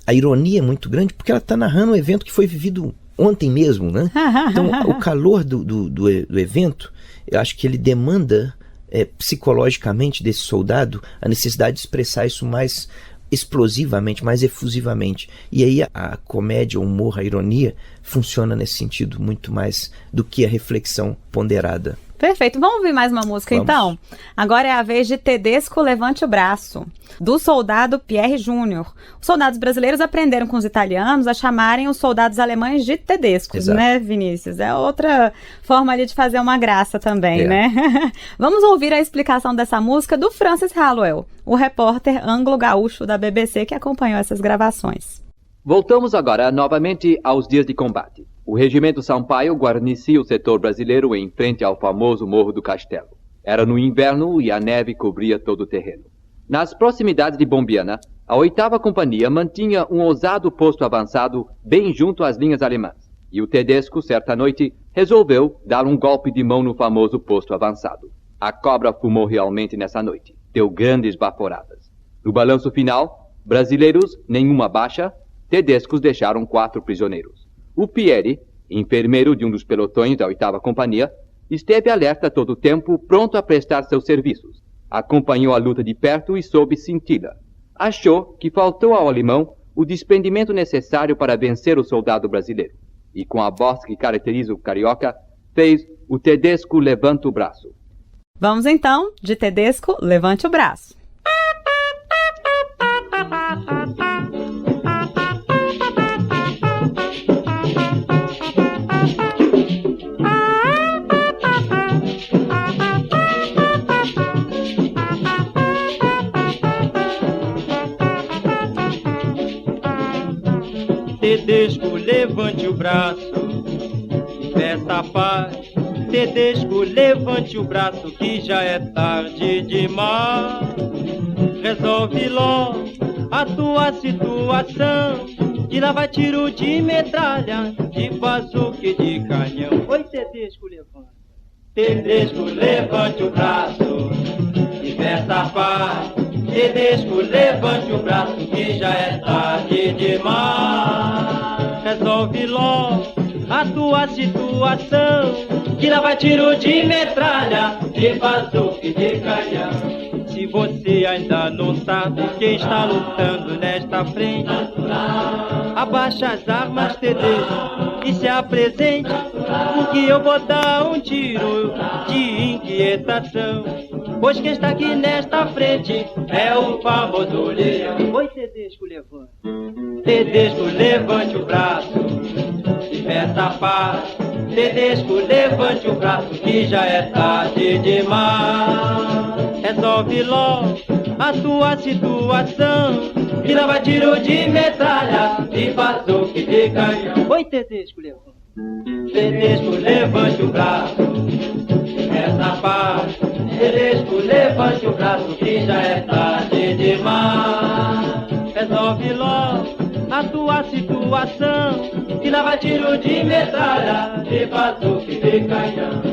[SPEAKER 7] a ironia é muito grande, porque ela está narrando um evento que foi vivido ontem mesmo, né? Então, o calor do evento, eu acho que ele demanda psicologicamente desse soldado a necessidade de expressar isso mais explosivamente, mais efusivamente. E aí a comédia, o humor, a ironia funciona nesse sentido muito mais do que a reflexão ponderada.
[SPEAKER 2] Perfeito. Vamos ouvir mais uma música, então? Agora é a vez de Tedesco Levante o Braço, do soldado Pierre Júnior. Os soldados brasileiros aprenderam com os italianos a chamarem os soldados alemães de Tedescos, né, Vinícius? É outra forma ali de fazer uma graça também, né? Vamos ouvir a explicação dessa música do Francis Hallowell, o repórter anglo-gaúcho da BBC que acompanhou essas gravações.
[SPEAKER 8] Voltamos agora novamente aos dias de combate. O regimento Sampaio guarnecia o setor brasileiro em frente ao famoso Morro do Castelo. Era no inverno e a neve cobria todo o terreno. Nas proximidades de Bombiana, a 8ª Companhia mantinha um ousado posto avançado bem junto às linhas alemãs. E o Tedesco, certa noite, resolveu dar um golpe de mão no famoso posto avançado. A cobra fumou realmente nessa noite. Deu grandes baforadas. No balanço final, brasileiros, nenhuma baixa, Tedescos deixaram 4 prisioneiros. O Pierre, enfermeiro de um dos pelotões da 8ª Companhia, esteve alerta todo o tempo, pronto a prestar seus serviços. Acompanhou a luta de perto e soube senti-la. Achou que faltou ao alemão o desprendimento necessário para vencer o soldado brasileiro. E com a voz que caracteriza o carioca, fez o Tedesco Levanta o Braço.
[SPEAKER 2] Vamos então, de Tedesco Levante o Braço.
[SPEAKER 6] Tedesco, levante o braço e peça a paz. Tedesco, levante o braço que já é tarde demais. Resolve logo a tua situação, que lá vai tiro de metralha, de bazuca e de canhão. Oi, Tedesco, levante. Tedesco, levante o braço e peça a paz. Tedesco, levante o braço que já é tarde demais. Resolve logo a tua situação, que lá vai tiro de metralha, de bazuca e de canhão. Se você ainda não sabe quem está lutando nesta frente, abaixa as armas, Tedesco, e se apresente, porque eu vou dar um tiro de inquietação. Pois quem está aqui nesta frente é o famoso leão. Oi, Tedesco, levante. Tedesco, levante o braço e peça a paz. Tedesco, levante o braço que já é tarde demais. Resolve logo a tua situação, que lá vai tiro de metralha, de bazuca e de canhão. Oi, Tedesco, levante. Tedesco, levante o braço, essa paz. Tedesco, levante o braço que já é tarde demais. Resolve logo a tua situação, que lá vai tiro de metralha, de bazuca e de canhão.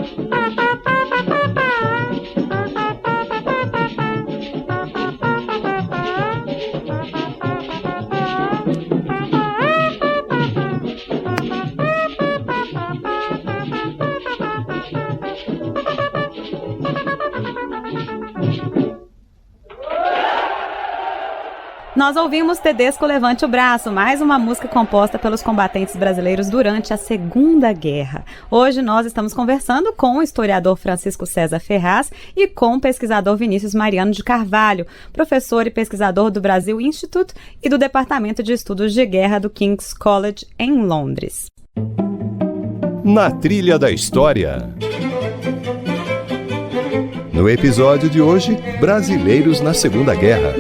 [SPEAKER 2] Nós ouvimos Tedesco, Levante o Braço, mais uma música composta pelos combatentes brasileiros durante a Segunda Guerra. Hoje nós estamos conversando com o historiador Francisco César Ferraz e com o pesquisador Vinícius Mariano de Carvalho, professor e pesquisador do Brasil Institute e do Departamento de Estudos de Guerra do King's College em Londres.
[SPEAKER 1] Na Trilha da História. No episódio de hoje, Brasileiros na Segunda Guerra.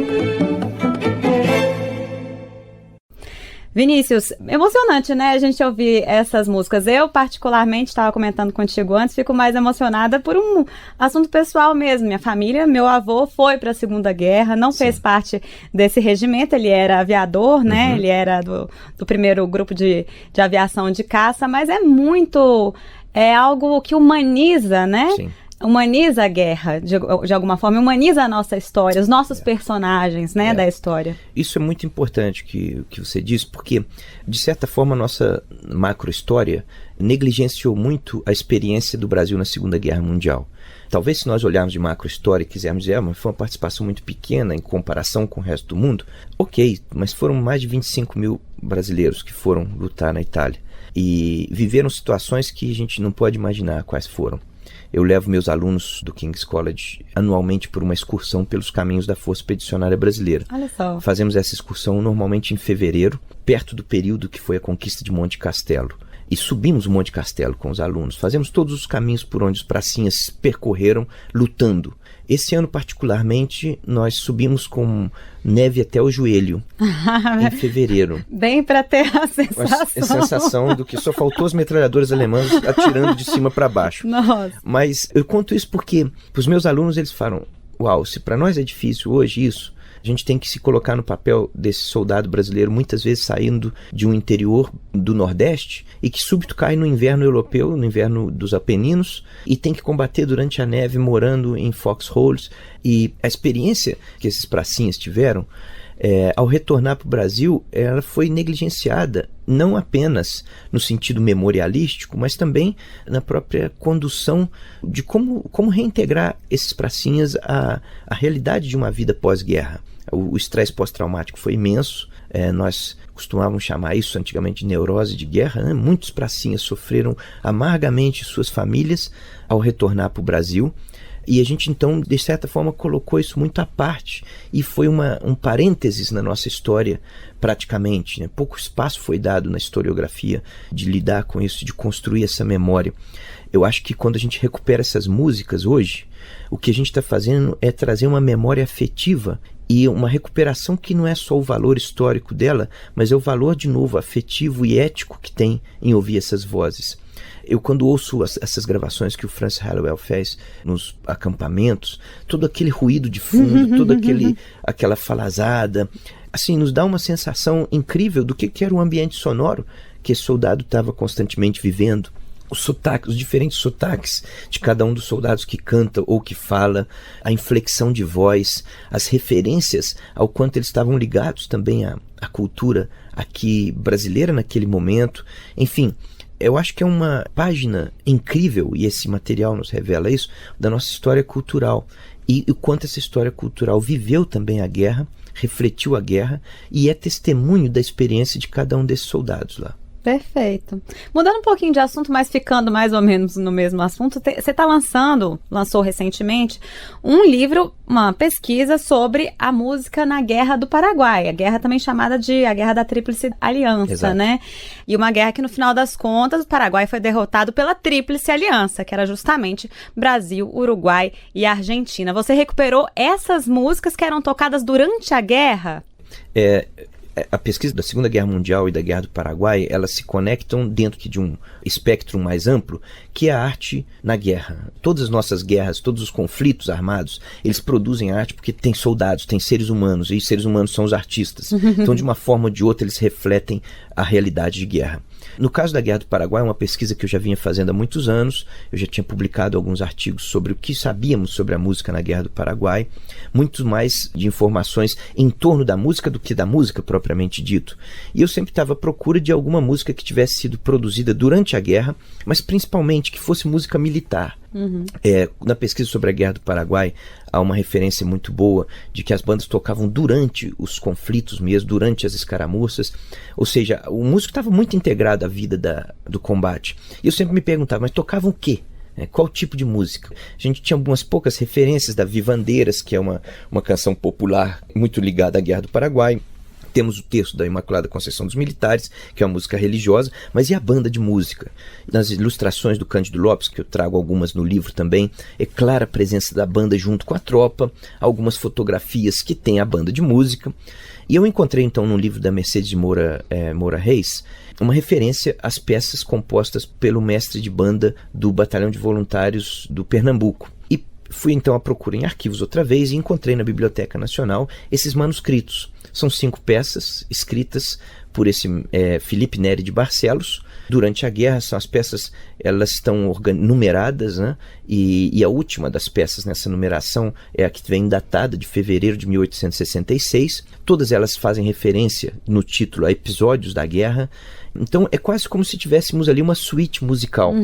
[SPEAKER 2] Vinícius, emocionante, né, a gente ouvir essas músicas. Eu, particularmente, estava comentando contigo antes, fico mais emocionada por um assunto pessoal mesmo. Minha família, meu avô foi para a Segunda Guerra, não fez parte desse regimento, ele era aviador, né, ele era do primeiro grupo de aviação de caça, mas é algo que humaniza, né? Sim. Humaniza a guerra, de alguma forma, humaniza a nossa história, os nossos personagens, né, da história.
[SPEAKER 7] Isso é muito importante que você diz, porque, de certa forma, a nossa macro-história negligenciou muito a experiência do Brasil na Segunda Guerra Mundial. Talvez, se nós olharmos de macro-história e quisermos dizer, mas foi uma participação muito pequena em comparação com o resto do mundo, ok, mas foram mais de 25 mil brasileiros que foram lutar na Itália e viveram situações que a gente não pode imaginar quais foram. Eu levo meus alunos do King's College anualmente por uma excursão pelos caminhos da Força Expedicionária Brasileira.
[SPEAKER 2] Olha só.
[SPEAKER 7] Fazemos essa excursão normalmente em fevereiro, perto do período que foi a conquista de Monte Castelo. E subimos o Monte Castelo com os alunos. Fazemos todos os caminhos por onde os pracinhas percorreram, lutando. Esse ano, particularmente, nós subimos com neve até o joelho, em fevereiro.
[SPEAKER 2] Bem para ter a sensação.
[SPEAKER 7] A sensação do que só faltou as metralhadoras alemãs atirando de cima para baixo.
[SPEAKER 2] Nossa.
[SPEAKER 7] Mas eu conto isso porque, para os meus alunos, eles falam, uau, se para nós é difícil hoje isso, a gente tem que se colocar no papel desse soldado brasileiro, muitas vezes saindo de um interior do Nordeste e que súbito cai no inverno europeu, no inverno dos Apeninos, e tem que combater durante a neve morando em foxholes. E a experiência que esses pracinhas tiveram, ao retornar para o Brasil, ela foi negligenciada, não apenas no sentido memorialístico, mas também na própria condução de como reintegrar esses pracinhas à realidade de uma vida pós-guerra. O estresse pós-traumático foi imenso, nós costumávamos chamar isso antigamente de neurose de guerra, né? Muitos pracinhas sofreram amargamente suas famílias ao retornar para o Brasil. E a gente, então, de certa forma, colocou isso muito à parte e foi um parênteses na nossa história, praticamente, né? Pouco espaço foi dado na historiografia de lidar com isso, de construir essa memória. Eu acho que quando a gente recupera essas músicas hoje, o que a gente está fazendo é trazer uma memória afetiva e uma recuperação que não é só o valor histórico dela, mas é o valor, de novo, afetivo e ético que tem em ouvir essas vozes. Eu, quando ouço essas gravações que o Francis Hallowell fez nos acampamentos, todo aquele ruído de fundo, toda aquela falazada, assim, nos dá uma sensação incrível do que era o ambiente sonoro que esse soldado estava constantemente vivendo. Os diferentes sotaques de cada um dos soldados que canta ou que fala, a inflexão de voz, as referências ao quanto eles estavam ligados também à cultura aqui brasileira naquele momento. Enfim, eu acho que é uma página incrível, e esse material nos revela isso, da nossa história cultural. E o quanto essa história cultural viveu também a guerra, refletiu a guerra e é testemunho da experiência de cada um desses soldados lá.
[SPEAKER 2] Perfeito. Mudando um pouquinho de assunto, mas ficando mais ou menos no mesmo assunto, você lançou recentemente um livro, uma pesquisa sobre a música na Guerra do Paraguai, a guerra também chamada de a Guerra da Tríplice Aliança, Exato. Né? E uma guerra que, no final das contas, o Paraguai foi derrotado pela Tríplice Aliança, que era justamente Brasil, Uruguai e Argentina. Você recuperou essas músicas que eram tocadas durante a guerra?
[SPEAKER 7] A pesquisa da Segunda Guerra Mundial e da Guerra do Paraguai, elas se conectam dentro de um espectro mais amplo, que é a arte na guerra. Todas as nossas guerras, todos os conflitos armados, eles produzem arte porque tem soldados, tem seres humanos, e os seres humanos são os artistas. Então, de uma forma ou de outra, eles refletem a realidade de guerra. No caso da Guerra do Paraguai, uma pesquisa que eu já vinha fazendo há muitos anos, eu já tinha publicado alguns artigos sobre o que sabíamos sobre a música na Guerra do Paraguai, muito mais de informações em torno da música do que da música propriamente dito. E eu sempre estava à procura de alguma música que tivesse sido produzida durante a guerra, mas principalmente que fosse música militar. Na pesquisa sobre a Guerra do Paraguai, há uma referência muito boa de que as bandas tocavam durante os conflitos mesmo, durante as escaramuças, ou seja, o músico estava muito integrado à vida do combate. E eu sempre me perguntava, mas tocavam o quê? Qual tipo de música? A gente tinha algumas poucas referências da Vivandeiras, que é uma canção popular muito ligada à Guerra do Paraguai. Temos o texto da Imaculada Conceição dos Militares, que é uma música religiosa, mas e a banda de música? Nas ilustrações do Cândido Lopes, que eu trago algumas no livro também, é clara a presença da banda junto com a tropa, algumas fotografias que tem a banda de música. E eu encontrei então no livro da Mercedes de Moura Reis uma referência às peças compostas pelo mestre de banda do Batalhão de Voluntários do Pernambuco. E fui então à procura em arquivos outra vez e encontrei na Biblioteca Nacional esses manuscritos. São 5 peças escritas por esse Felipe Neri de Barcelos. Durante a guerra, as peças elas estão numeradas, né? E a última das peças nessa numeração é a que vem datada de fevereiro de 1866. Todas elas fazem referência no título a episódios da guerra. Então é quase como se tivéssemos ali uma suíte musical.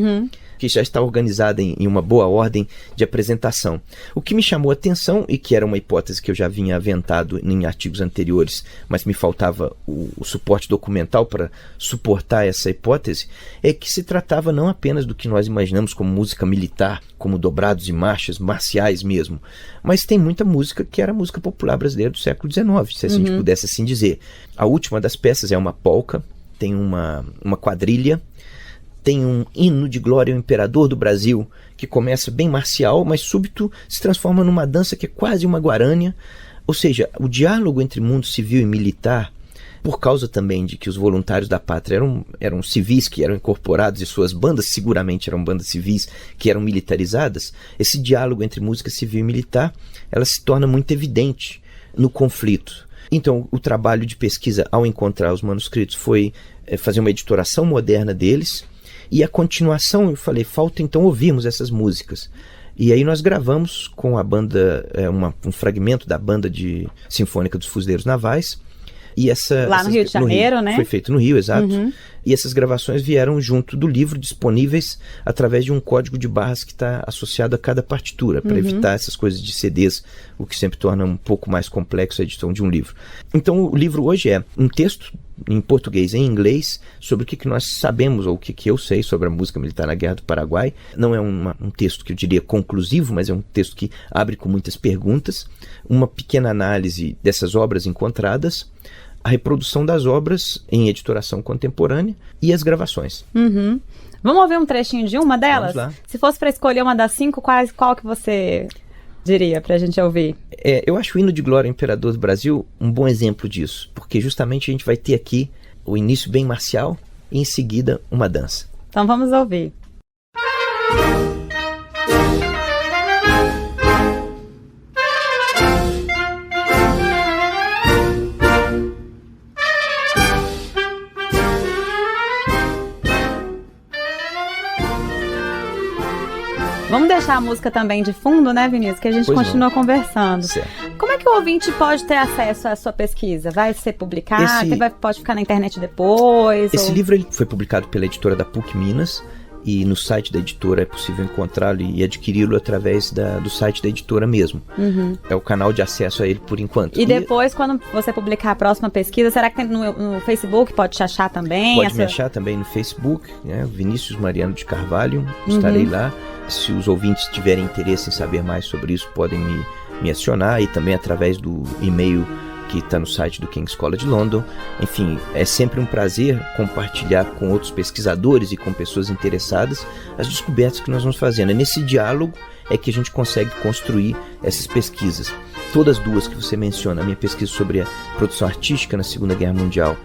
[SPEAKER 7] Que já está organizada em uma boa ordem de apresentação. O que me chamou a atenção, e que era uma hipótese que eu já vinha aventado em artigos anteriores, mas me faltava o suporte documental para suportar essa hipótese, é que se tratava não apenas do que nós imaginamos como música militar, como dobrados e marchas marciais mesmo, mas tem muita música que era música popular brasileira do século XIX, se a gente pudesse assim dizer. A última das peças é uma polca, tem uma quadrilha, tem um hino de glória ao imperador do Brasil, que começa bem marcial, mas súbito se transforma numa dança que é quase uma guarânia. Ou seja, o diálogo entre mundo civil e militar, por causa também de que os voluntários da pátria eram civis que eram incorporados e suas bandas seguramente eram bandas civis que eram militarizadas, esse diálogo entre música civil e militar, ela se torna muito evidente no conflito. Então, o trabalho de pesquisa ao encontrar os manuscritos foi fazer uma editoração moderna deles. E a continuação, eu falei, falta então ouvirmos essas músicas. E aí nós gravamos com a banda, um fragmento da banda sinfônica dos Fuzileiros Navais. E
[SPEAKER 2] lá no Rio de Janeiro, né?
[SPEAKER 7] Foi feito no Rio, exato. E essas gravações vieram junto do livro, disponíveis através de um código de barras que está associado a cada partitura, para evitar essas coisas de CDs, o que sempre torna um pouco mais complexo a edição de um livro. Então o livro hoje é um texto em português e em inglês sobre o que nós sabemos, ou o que eu sei sobre a música militar na Guerra do Paraguai. Não é um texto que eu diria conclusivo, mas é um texto que abre com muitas perguntas, uma pequena análise dessas obras encontradas, a reprodução das obras em editoração contemporânea e as gravações.
[SPEAKER 2] Vamos ouvir um trechinho de uma delas?
[SPEAKER 7] Vamos lá.
[SPEAKER 2] Se fosse para escolher uma das 5, qual que você diria, pra gente ouvir?
[SPEAKER 7] Eu acho o Hino de Glória ao Imperador do Brasil um bom exemplo disso, porque justamente a gente vai ter aqui o início bem marcial e em seguida uma dança.
[SPEAKER 2] Então vamos ouvir. Vamos deixar a música também de fundo, né, Vinícius? Que a gente continua conversando.
[SPEAKER 7] Certo.
[SPEAKER 2] Como é que o ouvinte pode ter acesso à sua pesquisa? Vai ser publicado? Pode ficar na internet depois?
[SPEAKER 7] Esse livro ele foi publicado pela editora da PUC Minas e no site da editora é possível encontrá-lo e adquiri-lo através do site da editora mesmo. Uhum. É o canal de acesso a ele por enquanto.
[SPEAKER 2] E depois, quando você publicar a próxima pesquisa, será que no Facebook pode te achar também?
[SPEAKER 7] Pode me achar também no Facebook, né? Vinícius Mariano de Carvalho, estarei lá. Se os ouvintes tiverem interesse em saber mais sobre isso, podem me acionar e também através do e-mail que está no site do King's College London. Enfim, é sempre um prazer compartilhar com outros pesquisadores e com pessoas interessadas as descobertas que nós vamos fazendo. É nesse diálogo é que a gente consegue construir essas pesquisas. Todas duas que você menciona, a minha pesquisa sobre a produção artística na Segunda Guerra Mundial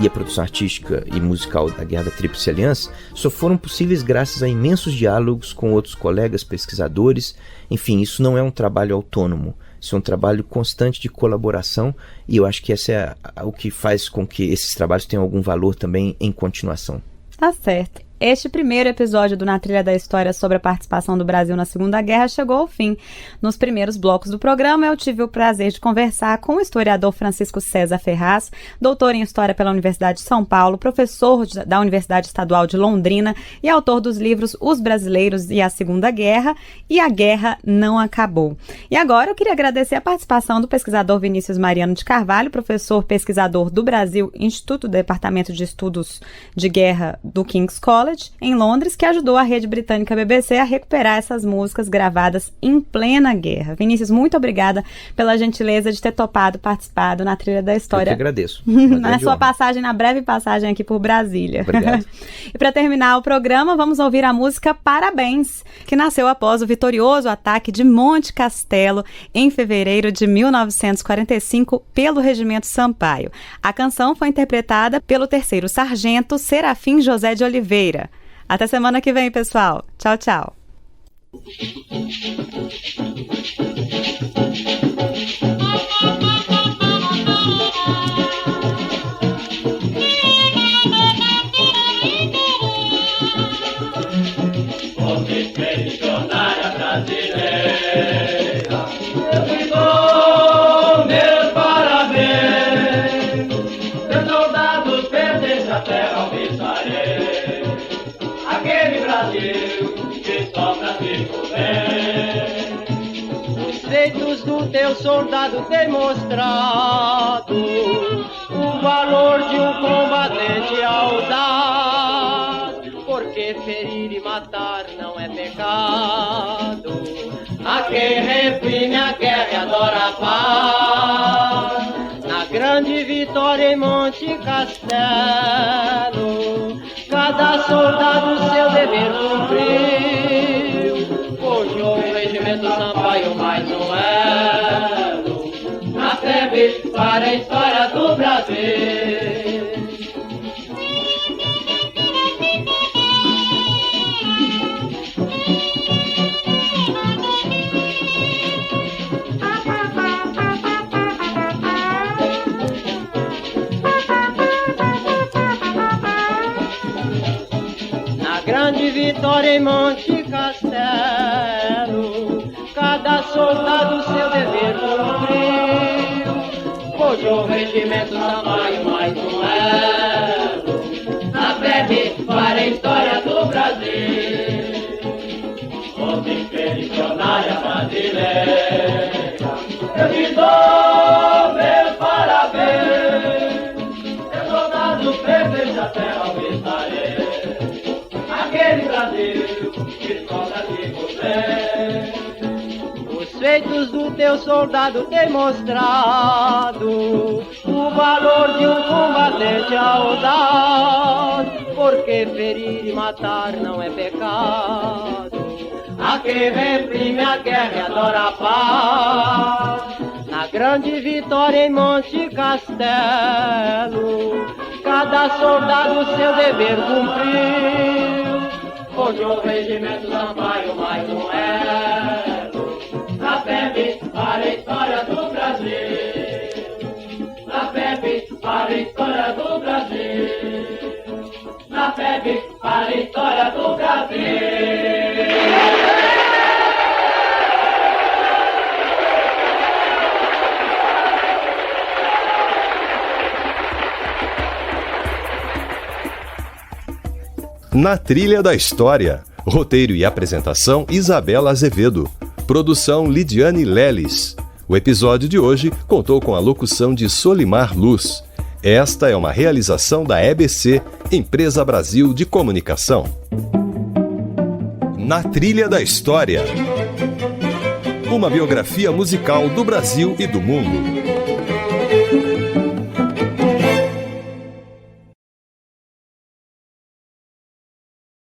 [SPEAKER 7] e a produção artística e musical da Guerra da Tríplice Aliança, só foram possíveis graças a imensos diálogos com outros colegas pesquisadores. Enfim, isso não é um trabalho autônomo, isso é um trabalho constante de colaboração e eu acho que esse é o que faz com que esses trabalhos tenham algum valor também em continuação.
[SPEAKER 2] Tá certo. Este primeiro episódio do Na Trilha da História sobre a participação do Brasil na Segunda Guerra chegou ao fim. Nos primeiros blocos do programa, eu tive o prazer de conversar com o historiador Francisco César Ferraz, doutor em História pela Universidade de São Paulo, professor da Universidade Estadual de Londrina e autor dos livros Os Brasileiros e a Segunda Guerra e A Guerra Não Acabou. E agora eu queria agradecer a participação do pesquisador Vinícius Mariano de Carvalho, professor pesquisador do Brasil, Instituto do Departamento de Estudos de Guerra do King's College, em Londres, que ajudou a rede britânica BBC a recuperar essas músicas gravadas em plena guerra. Vinícius, muito obrigada pela gentileza de ter topado participar do Na Trilha da História.
[SPEAKER 7] Eu que agradeço.
[SPEAKER 2] Na sua passagem, na breve passagem aqui por Brasília.
[SPEAKER 7] Obrigado.
[SPEAKER 2] E para terminar o programa, vamos ouvir a música Parabéns, que nasceu após o vitorioso ataque de Monte Castelo em fevereiro de 1945 pelo Regimento Sampaio. A canção foi interpretada pelo 3º Sargento Serafim José de Oliveira. Até semana que vem, pessoal. Tchau, tchau.
[SPEAKER 6] Missionária brasileira, eu te dou meus parabéns. Meus soldados pertencem à terra alvisarei, aquele Brasil que só pra se comer. Os feitos do teu soldado têm mostrado o valor de um combatente audaz, porque ferir e matar não é pecado. A quem reprime a guerra e adora a paz, na grande vitória em Monte Castelo, cada soldado seu dever cumpriu, forjou o Regimento Sampaio mais um elo na febre para a história do Brasil. Grande vitória em Monte Castelo, cada soldado seu dever cumpriu, forjou o Regimento Sampaio mais um elo na febre para a história do Brasil. Força expedicionária brasileira, eu te dou meus parabéns. Seu soldado pertence à terra alvisarei, aquele Brasil que só pra se você. Os feitos do teu soldado têm mostrado o valor de um combatente audaz, porque ferir e matar não é pecado.
[SPEAKER 4] a quem reprime a guerra e adora a paz. Na grande vitória em Monte Castelo, cada soldado seu dever cumpriu. Hoje o regimento Sampaio mais um elo na FEB para a história do Brasil. Na FEB para a história do Brasil. Na FEB para a história do Brasil.
[SPEAKER 1] Na Trilha da História. Roteiro e apresentação Isabela Azevedo. Produção Lidiane Leles. O episódio de hoje contou com a locução de Solimar Luz. Esta é uma realização da EBC, Empresa Brasil de Comunicação. Na Trilha da História. Uma biografia musical do Brasil e do mundo.